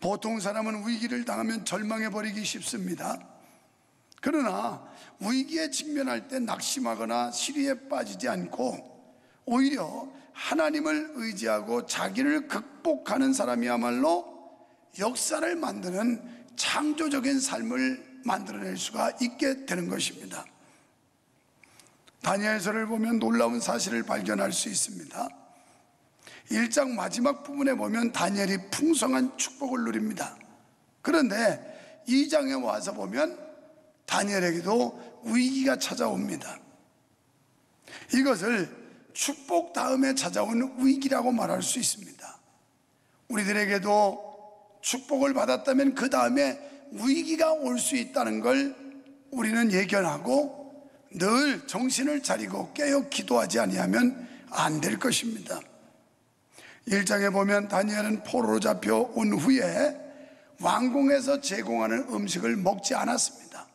보통 사람은 위기를 당하면 절망해버리기 쉽습니다. 그러나 위기에 직면할 때 낙심하거나 시리에 빠지지 않고 오히려 하나님을 의지하고 자기를 극복하는 사람이야말로 역사를 만드는 창조적인 삶을 만들어낼 수가 있게 되는 것입니다. 다니엘서를 보면 놀라운 사실을 발견할 수 있습니다. 1장 마지막 부분에 보면 다니엘이 풍성한 축복을 누립니다. 그런데 2장에 와서 보면 다니엘에게도 위기가 찾아옵니다. 이것을 축복 다음에 찾아온 위기라고 말할 수 있습니다. 우리들에게도 축복을 받았다면 그 다음에 위기가 올 수 있다는 걸 우리는 예견하고 늘 정신을 차리고 깨어 기도하지 아니하면 안 될 것입니다. 1장에 보면 다니엘은 포로로 잡혀온 후에 왕궁에서 제공하는 음식을 먹지 않았습니다.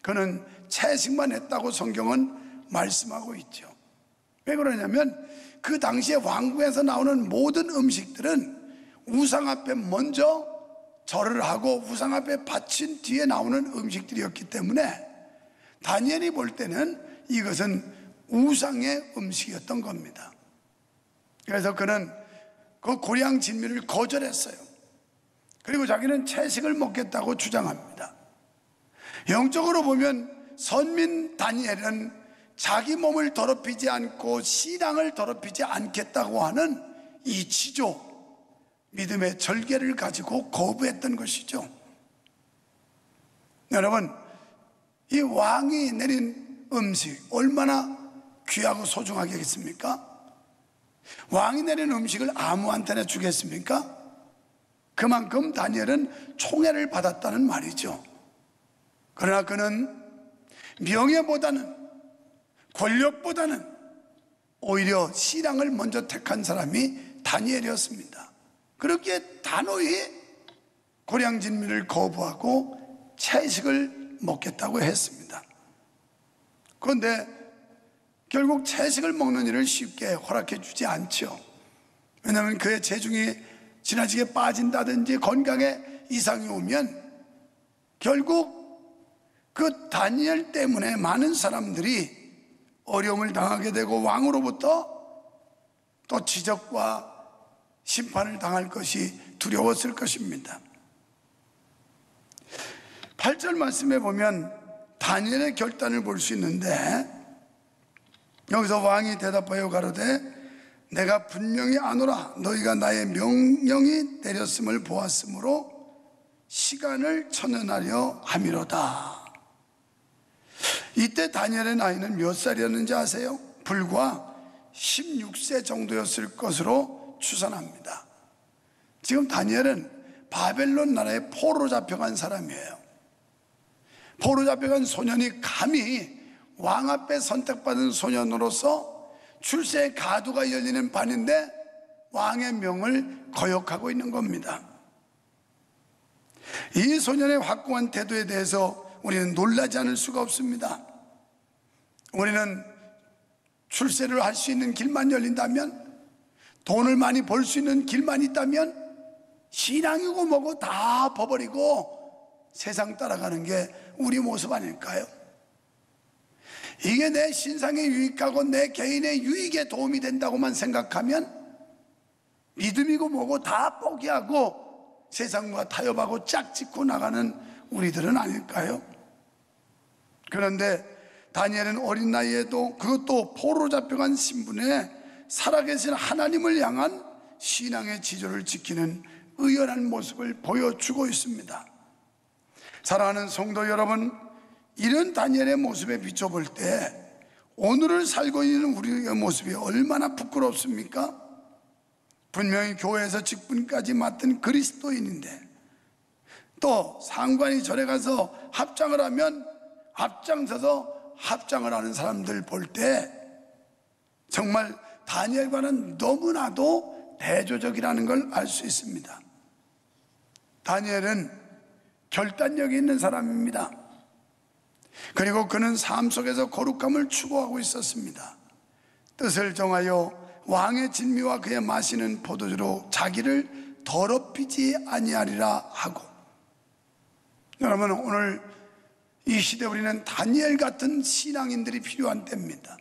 그는 채식만 했다고 성경은 말씀하고 있죠. 왜 그러냐면 그 당시에 왕궁에서 나오는 모든 음식들은 우상 앞에 먼저 절을 하고 우상 앞에 바친 뒤에 나오는 음식들이었기 때문에 다니엘이 볼 때는 이것은 우상의 음식이었던 겁니다. 그래서 그는 그 고량 진미를 거절했어요. 그리고 자기는 채식을 먹겠다고 주장합니다. 영적으로 보면 선민 다니엘은 자기 몸을 더럽히지 않고 신앙을 더럽히지 않겠다고 하는 이 지조, 믿음의 절개를 가지고 거부했던 것이죠. 여러분, 이 왕이 내린 음식 얼마나 귀하고 소중하겠습니까? 왕이 내린 음식을 아무한테나 주겠습니까? 그만큼 다니엘은 총애를 받았다는 말이죠. 그러나 그는 명예보다는, 권력보다는 오히려 신앙을 먼저 택한 사람이 다니엘이었습니다. 그렇게 단호히 고량진미를 거부하고 채식을 먹겠다고 했습니다. 그런데 결국 채식을 먹는 일을 쉽게 허락해 주지 않죠. 왜냐하면 그의 체중이 지나치게 빠진다든지 건강에 이상이 오면 결국 그 다니엘 때문에 많은 사람들이 어려움을 당하게 되고 왕으로부터 또 지적과 심판을 당할 것이 두려웠을 것입니다. 8절 말씀에 보면 다니엘의 결단을 볼 수 있는데, 여기서 왕이 대답하여 가로되 내가 분명히 아노라 너희가 나의 명령이 내렸음을 보았으므로 시간을 천연하려 함이로다. 이때 다니엘의 나이는 몇 살이었는지 아세요? 불과 16세 정도였을 것으로 추산합니다. 지금 다니엘은 바벨론 나라에 포로로 잡혀간 사람이에요. 포로로 잡혀간 소년이 감히 왕 앞에 선택받은 소년으로서 출세의 가두가 열리는 반인데 왕의 명을 거역하고 있는 겁니다. 이 소년의 확고한 태도에 대해서 우리는 놀라지 않을 수가 없습니다. 우리는 출세를 할 수 있는 길만 열린다면, 돈을 많이 벌 수 있는 길만 있다면 신앙이고 뭐고 다 버버리고 세상 따라가는 게 우리 모습 아닐까요? 이게 내 신상에 유익하고 내 개인의 유익에 도움이 된다고만 생각하면 믿음이고 뭐고 다 포기하고 세상과 타협하고 짝짓고 나가는 우리들은 아닐까요? 그런데 다니엘은 어린 나이에도, 그것도 포로로 잡혀간 신분에 살아계신 하나님을 향한 신앙의 지조를 지키는 의연한 모습을 보여주고 있습니다. 사랑하는 성도 여러분, 이런 다니엘의 모습에 비춰볼 때 오늘을 살고 있는 우리의 모습이 얼마나 부끄럽습니까? 분명히 교회에서 직분까지 맡은 그리스도인인데 또 상관이 절에 가서 합장을 하면 앞장서서 합장을 하는 사람들 볼 때 정말 다니엘과는 너무나도 대조적이라는 걸 알 수 있습니다. 다니엘은 결단력이 있는 사람입니다. 그리고 그는 삶 속에서 거룩함을 추구하고 있었습니다. 뜻을 정하여 왕의 진미와 그의 마시는 포도주로 자기를 더럽히지 아니하리라 하고. 여러분, 오늘 이 시대 우리는 다니엘 같은 신앙인들이 필요한 때입니다.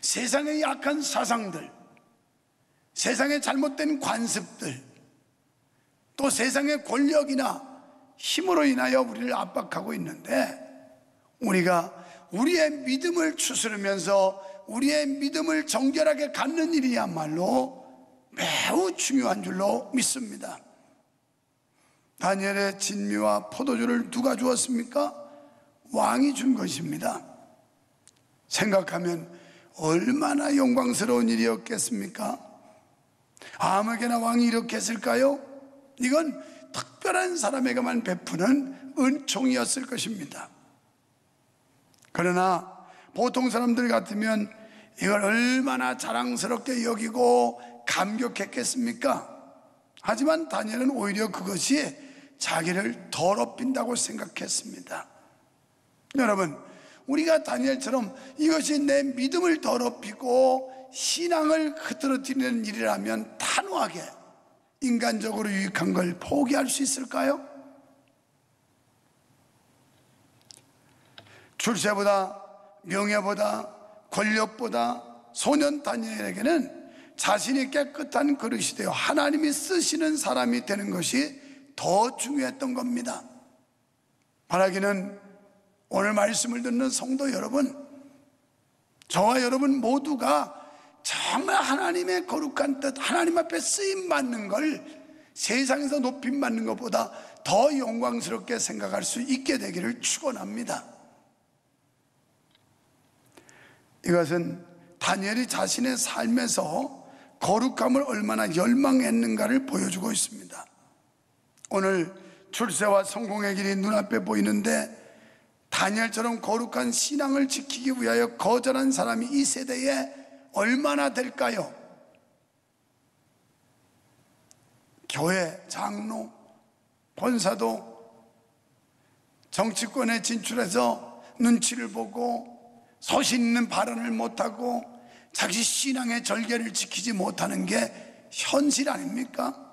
세상의 약한 사상들, 세상의 잘못된 관습들, 또 세상의 권력이나 힘으로 인하여 우리를 압박하고 있는데, 우리가 우리의 믿음을 추스르면서 우리의 믿음을 정결하게 갖는 일이야말로 매우 중요한 줄로 믿습니다. 다니엘의 진미와 포도주를 누가 주었습니까? 왕이 준 것입니다. 생각하면 얼마나 영광스러운 일이었겠습니까? 아무에게나 왕이 이렇게 했을까요? 이건 특별한 사람에게만 베푸는 은총이었을 것입니다. 그러나 보통 사람들 같으면 이걸 얼마나 자랑스럽게 여기고 감격했겠습니까? 하지만 다니엘은 오히려 그것이 자기를 더럽힌다고 생각했습니다. 여러분, 우리가 다니엘처럼 이것이 내 믿음을 더럽히고 신앙을 흐트러뜨리는 일이라면 단호하게 인간적으로 유익한 걸 포기할 수 있을까요? 출세보다, 명예보다, 권력보다 소년 다니엘에게는 자신이 깨끗한 그릇이 되어 하나님이 쓰시는 사람이 되는 것이 더 중요했던 겁니다. 바라기는 오늘 말씀을 듣는 성도 여러분, 저와 여러분 모두가 정말 하나님의 거룩한 뜻, 하나님 앞에 쓰임받는 걸 세상에서 높임받는 것보다 더 영광스럽게 생각할 수 있게 되기를 축원합니다. 이것은 다니엘이 자신의 삶에서 거룩함을 얼마나 열망했는가를 보여주고 있습니다. 오늘 출세와 성공의 길이 눈앞에 보이는데 다니엘처럼 거룩한 신앙을 지키기 위하여 거절한 사람이 이 세대에 얼마나 될까요? 교회, 장로, 권사도 정치권에 진출해서 눈치를 보고 소신 있는 발언을 못하고 자기 신앙의 절개를 지키지 못하는 게 현실 아닙니까?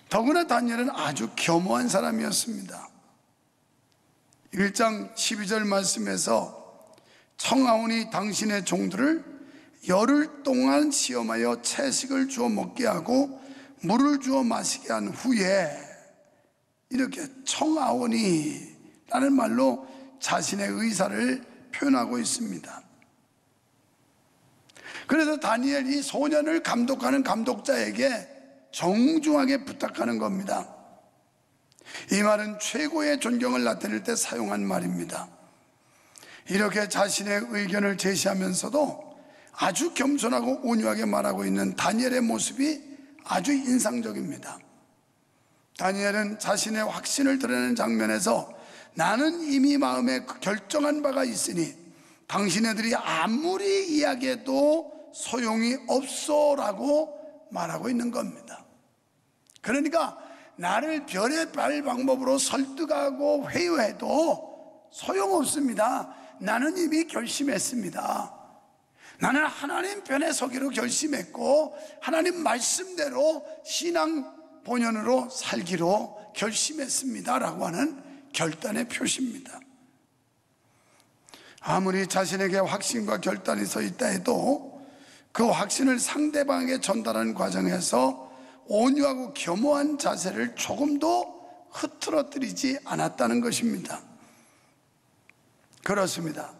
더구나 다니엘은 아주 겸허한 사람이었습니다. 1장 12절 말씀에서 청하오니 당신의 종들을 열흘 동안 시험하여 채식을 주어 먹게 하고 물을 주어 마시게 한 후에, 이렇게 청하오니 라는 말로 자신의 의사를 표현하고 있습니다. 그래서 다니엘이 소년을 감독하는 감독자에게 정중하게 부탁하는 겁니다. 이 말은 최고의 존경을 나타낼 때 사용한 말입니다. 이렇게 자신의 의견을 제시하면서도 아주 겸손하고 온유하게 말하고 있는 다니엘의 모습이 아주 인상적입니다. 다니엘은 자신의 확신을 드러내는 장면에서 나는 이미 마음에 결정한 바가 있으니 당신네들이 아무리 이야기해도 소용이 없소라고 말하고 있는 겁니다. 그러니까 나를 별의 별 방법으로 설득하고 회유해도 소용없습니다. 나는 이미 결심했습니다. 나는 하나님 편에 서기로 결심했고 하나님 말씀대로 신앙 본연으로 살기로 결심했습니다 라고 하는 결단의 표시입니다. 아무리 자신에게 확신과 결단이 서 있다 해도 그 확신을 상대방에게 전달하는 과정에서 온유하고 겸허한 자세를 조금도 흐트러뜨리지 않았다는 것입니다. 그렇습니다.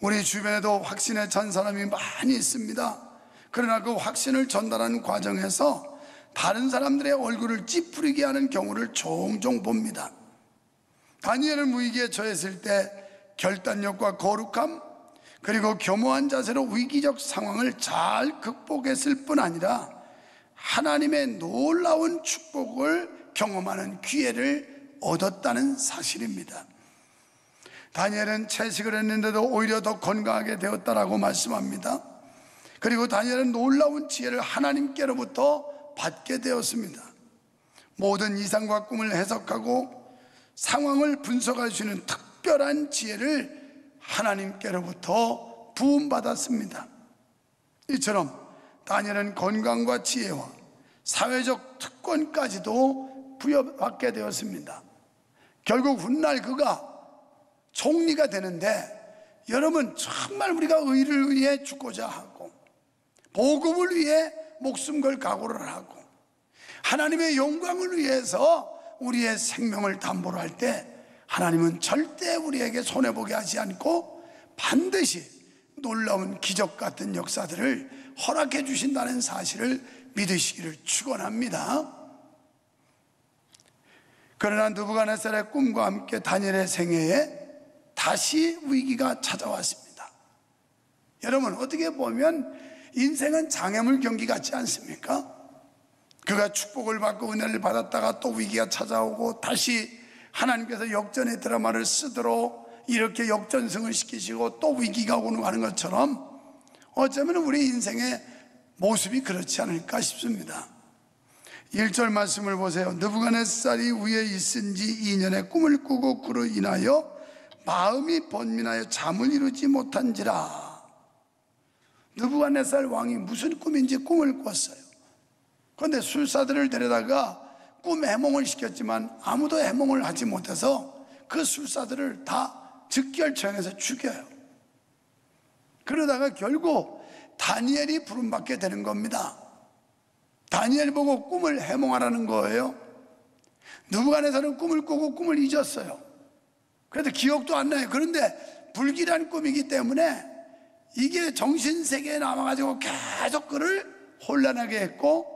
우리 주변에도 확신에 찬 사람이 많이 있습니다. 그러나 그 확신을 전달하는 과정에서 다른 사람들의 얼굴을 찌푸리게 하는 경우를 종종 봅니다. 다니엘은 위기에 처했을 때 결단력과 거룩함 그리고 겸허한 자세로 위기적 상황을 잘 극복했을 뿐 아니라 하나님의 놀라운 축복을 경험하는 기회를 얻었다는 사실입니다. 다니엘은 채식을 했는데도 오히려 더 건강하게 되었다라고 말씀합니다. 그리고 다니엘은 놀라운 지혜를 하나님께로부터 받게 되었습니다. 모든 이상과 꿈을 해석하고 상황을 분석할 수 있는 특별한 지혜를 하나님께로부터 부음받았습니다. 이처럼 다니엘은 건강과 지혜와 사회적 특권까지도 부여받게 되었습니다. 결국 훗날 그가 총리가 되는데, 여러분, 정말 우리가 의를 위해 죽고자 하고 복음을 위해 목숨 걸 각오를 하고 하나님의 영광을 위해서 우리의 생명을 담보로 할 때 하나님은 절대 우리에게 손해보게 하지 않고 반드시 놀라운 기적 같은 역사들을 허락해 주신다는 사실을 믿으시기를 축원합니다. 그러나 느부갓네살의 꿈과 함께 다니엘의 생애에 다시 위기가 찾아왔습니다. 여러분, 어떻게 보면 인생은 장애물 경기 같지 않습니까? 그가 축복을 받고 은혜를 받았다가 또 위기가 찾아오고 다시 하나님께서 역전의 드라마를 쓰도록 이렇게 역전승을 시키시고 또 위기가 오는 가는 것처럼 어쩌면 우리 인생의 모습이 그렇지 않을까 싶습니다. 1절 말씀을 보세요. 느부갓네살이 위에 있은 지 2년에 꿈을 꾸고 그로 인하여 마음이 번민하여 잠을 이루지 못한지라. 느부갓네살 왕이 무슨 꿈인지 꿈을 꿨어요. 그런데 술사들을 데려다가 꿈 해몽을 시켰지만 아무도 해몽을 하지 못해서 그 술사들을 다 즉결처형해서 죽여요. 그러다가 결국 다니엘이 부름받게 되는 겁니다. 다니엘 보고 꿈을 해몽하라는 거예요. 느부갓네살은 꿈을 꾸고 꿈을 잊었어요. 그래도 기억도 안 나요. 그런데 불길한 꿈이기 때문에 이게 정신세계에 남아가지고 계속 그를 혼란하게 했고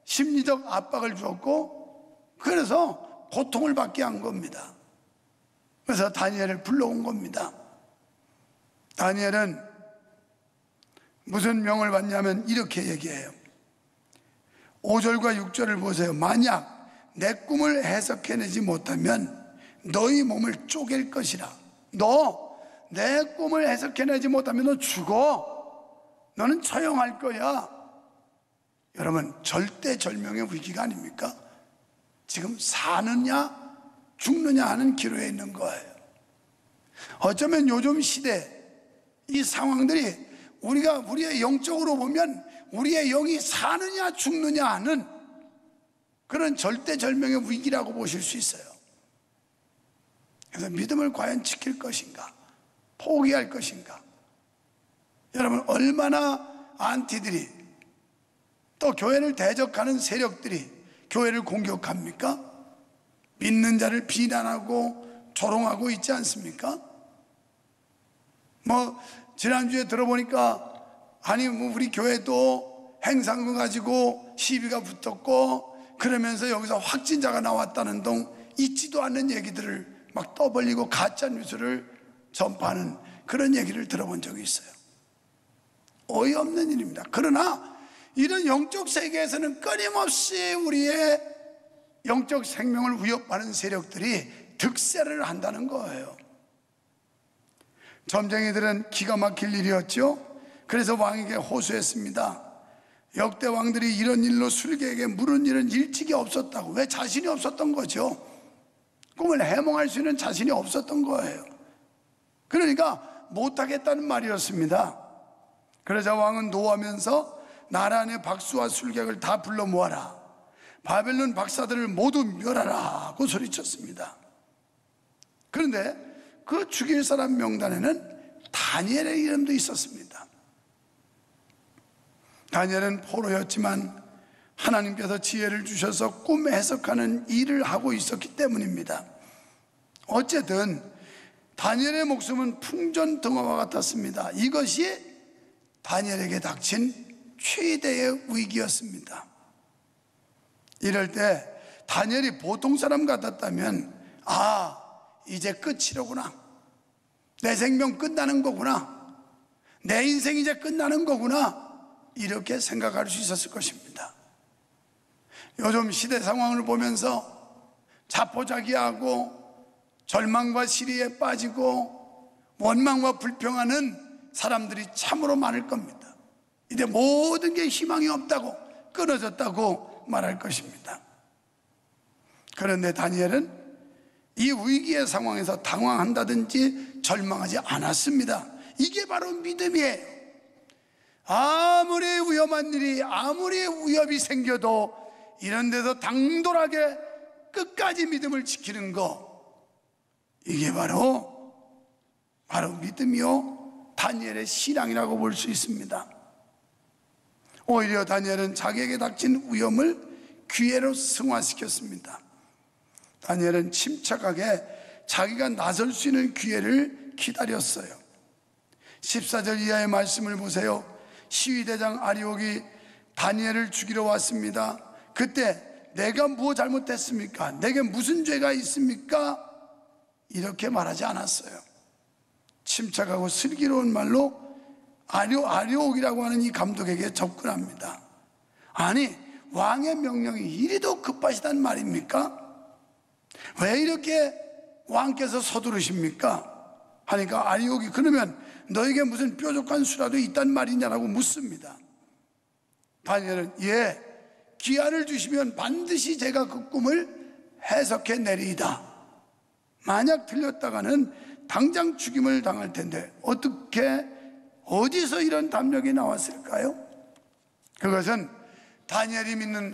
심리적 압박을 주었고 그래서 고통을 받게 한 겁니다. 그래서 다니엘을 불러온 겁니다. 다니엘은 무슨 명을 받냐면 이렇게 얘기해요. 5절과 6절을 보세요. 만약 내 꿈을 해석해내지 못하면 너희 몸을 쪼갤 것이라. 너 내 꿈을 해석해내지 못하면 너 죽어. 너는 처형할 거야. 여러분, 절대절명의 위기가 아닙니까? 지금 사느냐 죽느냐 하는 기로에 있는 거예요. 어쩌면 요즘 시대 이 상황들이 우리가 우리의 영적으로 보면 우리의 영이 사느냐 죽느냐 하는 그런 절대절명의 위기라고 보실 수 있어요. 그래서 믿음을 과연 지킬 것인가 포기할 것인가. 여러분, 얼마나 안티들이 또 교회를 대적하는 세력들이 교회를 공격합니까? 믿는 자를 비난하고 조롱하고 있지 않습니까? 지난주에 들어보니까 우리 교회도 행상금 가지고 시비가 붙었고 그러면서 여기서 확진자가 나왔다는 등 있지도 않는 얘기들을 막 떠벌리고 가짜 뉴스를 전파하는 그런 얘기를 들어본 적이 있어요. 어이없는 일입니다. 그러나 이런 영적 세계에서는 끊임없이 우리의 영적 생명을 위협하는 세력들이 득세를 한다는 거예요. 점쟁이들은 기가 막힐 일이었죠. 그래서 왕에게 호소했습니다. 역대 왕들이 이런 일로 술객에게 물은 일은 일찍이 없었다고. 왜? 자신이 없었던 거죠. 꿈을 해몽할 수 있는 자신이 없었던 거예요. 그러니까 못하겠다는 말이었습니다. 그러자 왕은 노하면서 나라 안의 박수와 술객을 다 불러 모아라. 바벨론 박사들을 모두 멸하라고 소리쳤습니다. 그런데 그 죽일 사람 명단에는 다니엘의 이름도 있었습니다. 다니엘은 포로였지만 하나님께서 지혜를 주셔서 꿈 해석하는 일을 하고 있었기 때문입니다. 어쨌든 다니엘의 목숨은 풍전등화와 같았습니다. 이것이 다니엘에게 닥친 최대의 위기였습니다. 이럴 때 다니엘이 보통 사람 같았다면 이제 끝이로구나. 내 생명 끝나는 거구나. 내 인생 이제 끝나는 거구나. 이렇게 생각할 수 있었을 것입니다. 요즘 시대 상황을 보면서 자포자기하고 절망과 시리에 빠지고 원망과 불평하는 사람들이 참으로 많을 겁니다. 이제 모든 게 희망이 없다고 끊어졌다고 말할 것입니다. 그런데 다니엘은 이 위기의 상황에서 당황한다든지 절망하지 않았습니다. 이게 바로 믿음이에요. 아무리 위험한 일이, 아무리 위협이 생겨도 이런 데서 당돌하게 끝까지 믿음을 지키는 거, 이게 바로 믿음이요 다니엘의 신앙이라고 볼 수 있습니다. 오히려 다니엘은 자기에게 닥친 위험을 기회로 승화시켰습니다. 다니엘은 침착하게 자기가 나설 수 있는 기회를 기다렸어요. 14절 이하의 말씀을 보세요. 시위대장 아리옥이 다니엘을 죽이러 왔습니다. 그때 내가 무엇 잘못했습니까? 내게 무슨 죄가 있습니까? 이렇게 말하지 않았어요. 침착하고 슬기로운 말로 아리옥이라고 하는 이 감독에게 접근합니다. 아니, 왕의 명령이 이리도 급하시단 말입니까? 왜 이렇게 왕께서 서두르십니까? 하니까 아리옥이 그러면 너에게 무슨 뾰족한 수라도 있단 말이냐라고 묻습니다. 다니엘은 예, 기한을 주시면 반드시 제가 그 꿈을 해석해 내리이다. 만약 틀렸다가는 당장 죽임을 당할 텐데 어디서 이런 담력이 나왔을까요? 그것은 다니엘이 믿는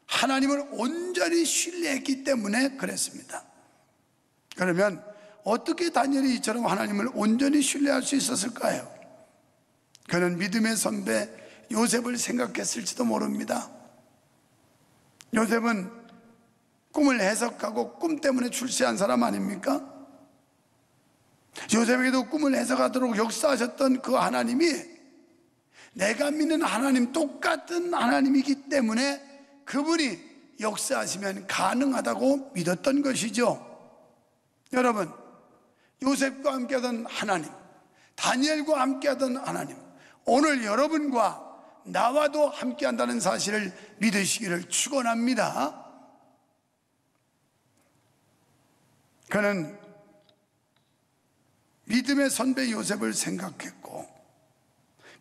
하나님을 온전히 신뢰했기 때문에 그랬습니다. 그러면 어떻게 다니엘이 이처럼 하나님을 온전히 신뢰할 수 있었을까요? 그는 믿음의 선배 요셉을 생각했을지도 모릅니다. 요셉은 꿈을 해석하고 꿈 때문에 출세한 사람 아닙니까? 요셉에게도 꿈을 해석하도록 역사하셨던 그 하나님이 내가 믿는 하나님, 똑같은 하나님이기 때문에 그분이 역사하시면 가능하다고 믿었던 것이죠. 여러분, 요셉과 함께하던 하나님, 다니엘과 함께하던 하나님, 오늘 여러분과 나와도 함께한다는 사실을 믿으시기를 축원합니다. 그는 믿음의 선배 요셉을 생각했고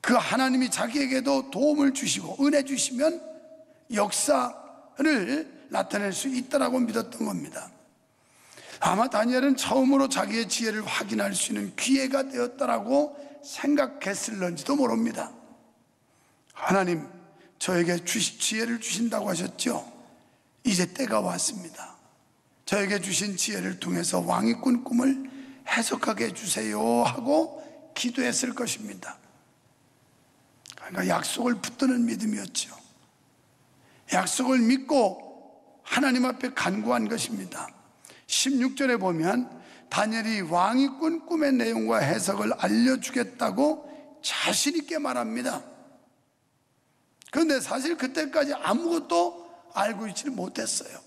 그 하나님이 자기에게도 도움을 주시고 은혜 주시면 역사를 나타낼 수 있다라고 믿었던 겁니다. 아마 다니엘은 처음으로 자기의 지혜를 확인할 수 있는 기회가 되었다라고 생각했을런지도 모릅니다. 하나님, 저에게 지혜를 주신다고 하셨죠? 이제 때가 왔습니다. 저에게 주신 지혜를 통해서 왕이 꾼 꿈을 해석하게 해주세요 하고 기도했을 것입니다. 그러니까 약속을 붙드는 믿음이었죠. 약속을 믿고 하나님 앞에 간구한 것입니다. 16절에 보면 다니엘이 왕이 꾼 꿈의 내용과 해석을 알려주겠다고 자신 있게 말합니다. 그런데 사실 그때까지 아무것도 알고 있지를 못했어요.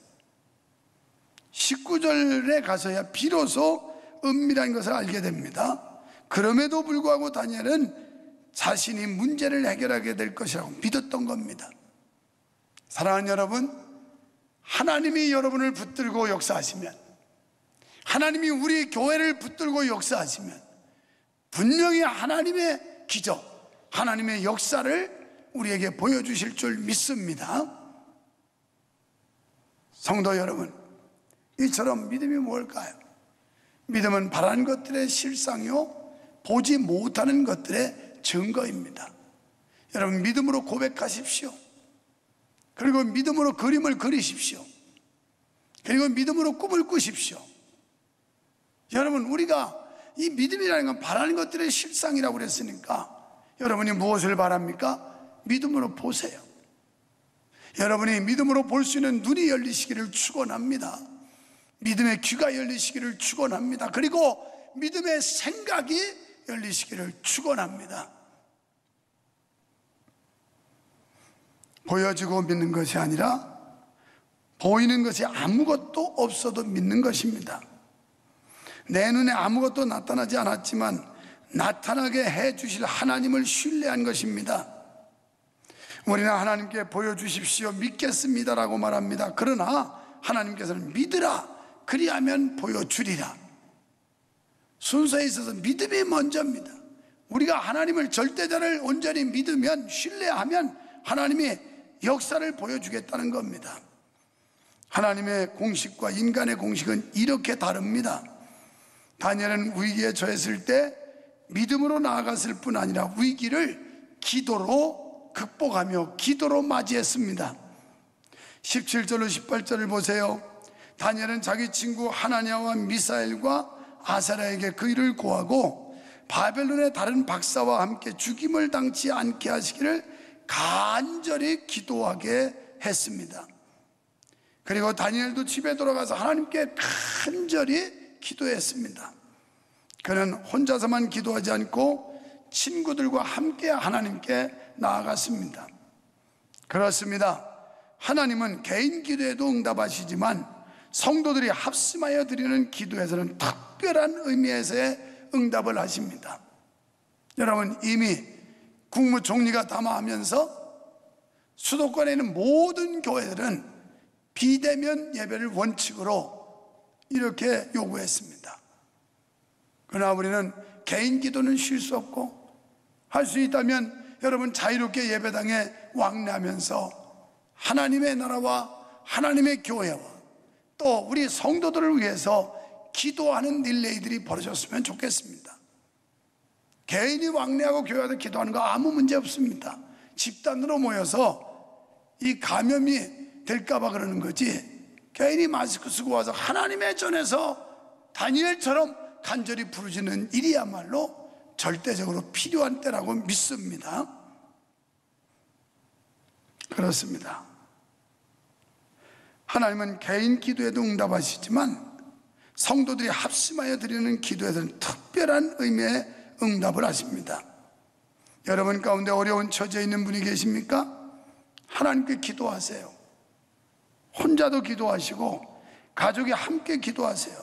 19절에 가서야 비로소 은밀한 것을 알게 됩니다. 그럼에도 불구하고 다니엘은 자신이 문제를 해결하게 될 것이라고 믿었던 겁니다. 사랑하는 여러분, 하나님이 여러분을 붙들고 역사하시면, 하나님이 우리 교회를 붙들고 역사하시면 분명히 하나님의 기적, 하나님의 역사를 우리에게 보여주실 줄 믿습니다. 성도 여러분, 이처럼 믿음이 뭘까요? 믿음은 바라는 것들의 실상이요 보지 못하는 것들의 증거입니다. 여러분, 믿음으로 고백하십시오. 그리고 믿음으로 그림을 그리십시오. 그리고 믿음으로 꿈을 꾸십시오. 여러분, 우리가 이 믿음이라는 건 바라는 것들의 실상이라고 그랬으니까 여러분이 무엇을 바랍니까? 믿음으로 보세요. 여러분이 믿음으로 볼 수 있는 눈이 열리시기를 축원합니다. 믿음의 귀가 열리시기를 축원합니다. 그리고 믿음의 생각이 열리시기를 축원합니다. 보여지고 믿는 것이 아니라 보이는 것이 아무것도 없어도 믿는 것입니다. 내 눈에 아무것도 나타나지 않았지만 나타나게 해주실 하나님을 신뢰한 것입니다. 우리는 하나님께 보여주십시오, 믿겠습니다라고 말합니다. 그러나 하나님께서는 믿으라, 그리하면 보여주리라. 순서에 있어서 믿음이 먼저입니다. 우리가 하나님을 절대자를 온전히 믿으면, 신뢰하면 하나님이 역사를 보여주겠다는 겁니다. 하나님의 공식과 인간의 공식은 이렇게 다릅니다. 다니엘은 위기에 처했을 때 믿음으로 나아갔을 뿐 아니라 위기를 기도로 극복하며 기도로 맞이했습니다. 17절로 18절을 보세요. 다니엘은 자기 친구 하나냐와 미사엘과 아사랴에게 그 일을 고하고 바벨론의 다른 박사와 함께 죽임을 당치 않게 하시기를 간절히 기도하게 했습니다. 그리고 다니엘도 집에 돌아가서 하나님께 간절히 기도했습니다. 그는 혼자서만 기도하지 않고 친구들과 함께 하나님께 나아갔습니다. 그렇습니다. 하나님은 개인 기도에도 응답하시지만 성도들이 합심하여 드리는 기도에서는 특별한 의미에서의 응답을 하십니다. 여러분, 이미 국무총리가 담화하면서 수도권에 있는 모든 교회들은 비대면 예배를 원칙으로 이렇게 요구했습니다. 그러나 우리는 개인 기도는 쉴 수 없고, 할 수 있다면 여러분 자유롭게 예배당에 왕래하면서 하나님의 나라와 하나님의 교회와 또 우리 성도들을 위해서 기도하는 릴레이들이 벌어졌으면 좋겠습니다. 개인이 왕래하고 교회에서 기도하는 거 아무 문제 없습니다. 집단으로 모여서 이 감염이 될까봐 그러는 거지, 개인이 마스크 쓰고 와서 하나님의 전에서 다니엘처럼 간절히 부르짖는 일이야말로 절대적으로 필요한 때라고 믿습니다. 그렇습니다. 하나님은 개인 기도에도 응답하시지만 성도들이 합심하여 드리는 기도에서는 특별한 의미의 응답을 하십니다. 여러분 가운데 어려운 처지에 있는 분이 계십니까? 하나님께 기도하세요. 혼자도 기도하시고 가족이 함께 기도하세요.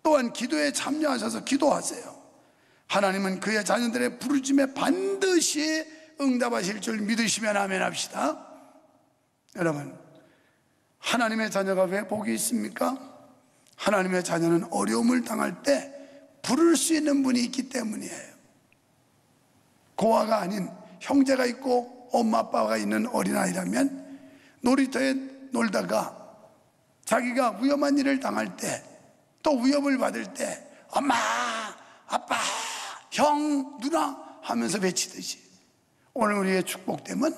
또한 기도에 참여하셔서 기도하세요. 하나님은 그의 자녀들의 부르짖음에 반드시 응답하실 줄 믿으시면 아멘 합시다. 여러분, 하나님의 자녀가 왜 복이 있습니까? 하나님의 자녀는 어려움을 당할 때 부를 수 있는 분이 있기 때문이에요. 고아가 아닌 형제가 있고 엄마 아빠가 있는 어린아이라면 놀이터에 놀다가 자기가 위험한 일을 당할 때, 또 위협을 받을 때 엄마, 아빠, 형, 누나 하면서 외치듯이 오늘 우리의 축복됨은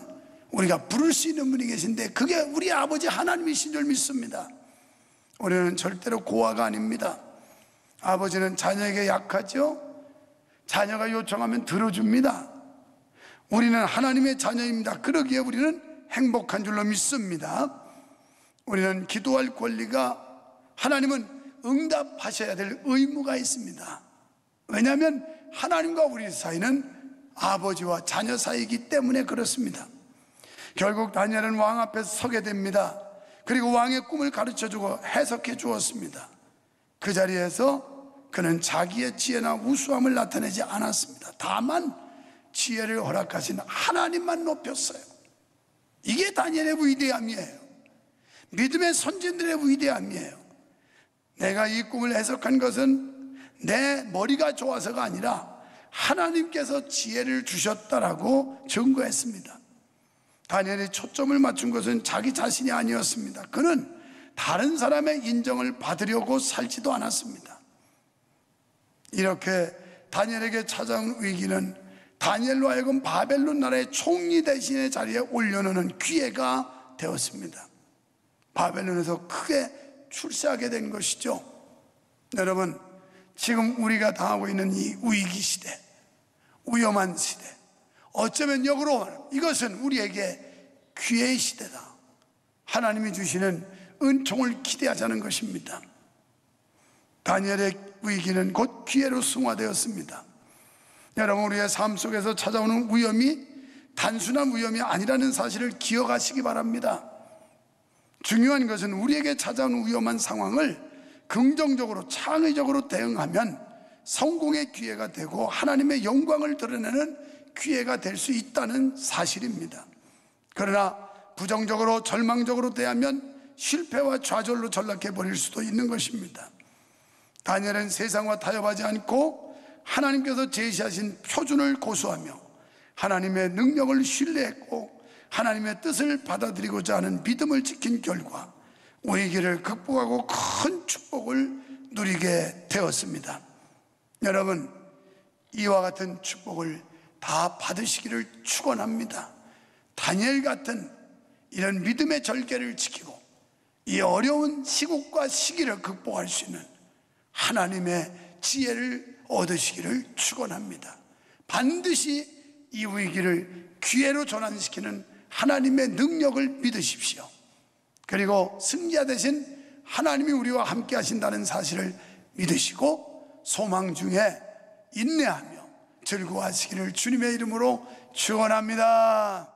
우리가 부를 수 있는 분이 계신데 그게 우리 아버지 하나님이신 줄 믿습니다. 우리는 절대로 고아가 아닙니다. 아버지는 자녀에게 약하죠. 자녀가 요청하면 들어줍니다. 우리는 하나님의 자녀입니다. 그러기에 우리는 행복한 줄로 믿습니다. 우리는 기도할 권리가, 하나님은 응답하셔야 될 의무가 있습니다. 왜냐하면 하나님과 우리 사이는 아버지와 자녀 사이이기 때문에 그렇습니다. 결국 다니엘은 왕 앞에 서게 됩니다. 그리고 왕의 꿈을 가르쳐주고 해석해 주었습니다. 그 자리에서 그는 자기의 지혜나 우수함을 나타내지 않았습니다. 다만 지혜를 허락하신 하나님만 높였어요. 이게 다니엘의 위대함이에요. 믿음의 선진들의 위대함이에요. 내가 이 꿈을 해석한 것은 내 머리가 좋아서가 아니라 하나님께서 지혜를 주셨다라고 증거했습니다. 다니엘이 초점을 맞춘 것은 자기 자신이 아니었습니다. 그는 다른 사람의 인정을 받으려고 살지도 않았습니다. 이렇게 다니엘에게 찾아온 위기는 다니엘로 하여금 바벨론 나라의 총리 대신의 자리에 올려놓는 기회가 되었습니다. 바벨론에서 크게 출세하게 된 것이죠. 여러분, 지금 우리가 당하고 있는 이 위기 시대, 위험한 시대, 어쩌면 역으로 이것은 우리에게 기회의 시대다. 하나님이 주시는 은총을 기대하자는 것입니다. 다니엘의 위기는 곧 기회로 승화되었습니다. 여러분, 우리의 삶 속에서 찾아오는 위험이 단순한 위험이 아니라는 사실을 기억하시기 바랍니다. 중요한 것은 우리에게 찾아오는 위험한 상황을 긍정적으로 창의적으로 대응하면 성공의 기회가 되고 하나님의 영광을 드러내는 기회가 될 수 있다는 사실입니다. 그러나 부정적으로 절망적으로 대하면 실패와 좌절로 전락해 버릴 수도 있는 것입니다. 다니엘은 세상과 타협하지 않고 하나님께서 제시하신 표준을 고수하며 하나님의 능력을 신뢰했고 하나님의 뜻을 받아들이고자 하는 믿음을 지킨 결과 위기를 극복하고 큰 축복을 누리게 되었습니다. 여러분, 이와 같은 축복을 다 받으시기를 축원합니다. 다니엘 같은 이런 믿음의 절개를 지키고 이 어려운 시국과 시기를 극복할 수 있는 하나님의 지혜를 얻으시기를 축원합니다. 반드시 이 위기를 기회로 전환시키는 하나님의 능력을 믿으십시오. 그리고 승리자 되신 하나님이 우리와 함께 하신다는 사실을 믿으시고 소망 중에 인내하며 즐거워하시기를 주님의 이름으로 축원합니다.